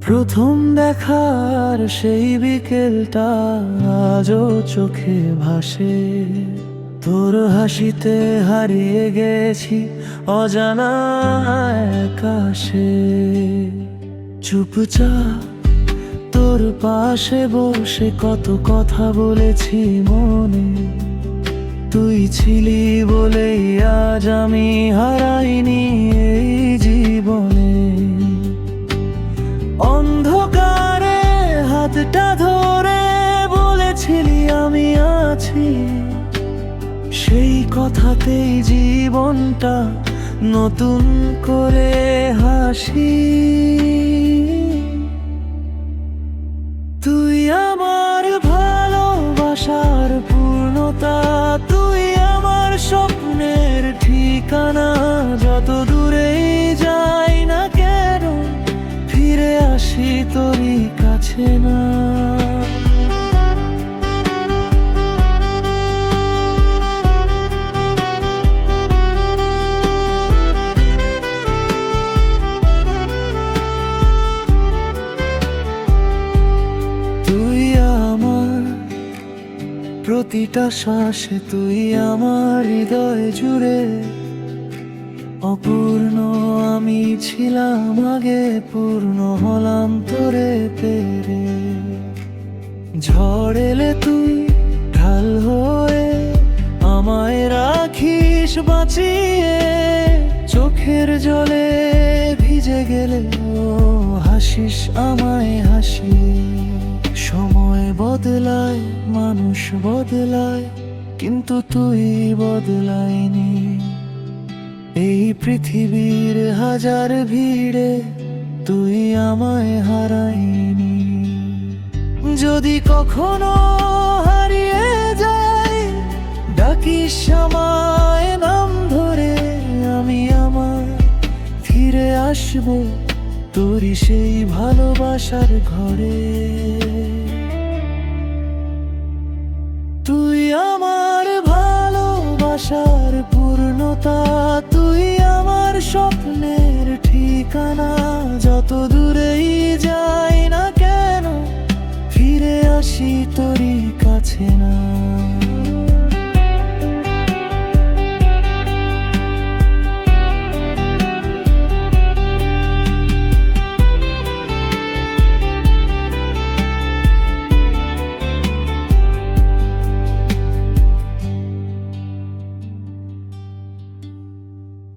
প্রথম দেখার সেই বিকেলটা আজও চোখে ভাসে। তোর হাসিতে হারিয়ে গেছি অজানা আকাশে। চুপচাপ তোর পাশে বসে কত কথা বলেছি মনে। তুই ছিলি বলেই আজ আমি হারাইনি এই জীবনে। অন্ধকারে হাতটা ধরে বলেছিলি আমি আছি, সেই কথাতেই জীবনটা নতুন করে হাসি। তুই আমার ভালোবাসার পূর্ণতা, তুই আমার স্বপ্নের ঠিকানা। যত দূরেই যাই না কেন ফিরে আসি তোরই কাছে না। তুই আমার প্রতিটা শ্বাসে, তুই আমার হৃদয় জুড়ে। অপূর্ণ আমি ছিলাম আগে, পূর্ণ হলাম তোরে পেরে। ঝড় এলে তুই ঢাল হয়ে আমায় রাখিস বাঁচিয়ে। চোখের জলে ভিজে গেলে হাসিস আমায় হাসিয়ে। সময় বদলায়, মানুষ বদলায়, কিন্তু তুই বদলাইনি। এই পৃথিবীর হাজার ভিড়ে তুই আমায় হারাইনি। যদি কখনো হারিয়ে যাই ডাকিস আমায় নাম ধরে। আমি আমার ফিরে আসবো তোরই সেই ভালোবাসার ঘরে। তুই আমার ভালোবাসার পূর্ণতা, তুই আমার স্বপ্নের ঠিকানা। যত দূরেই যাই না কেন ফিরে আসি তোরই কাছে না।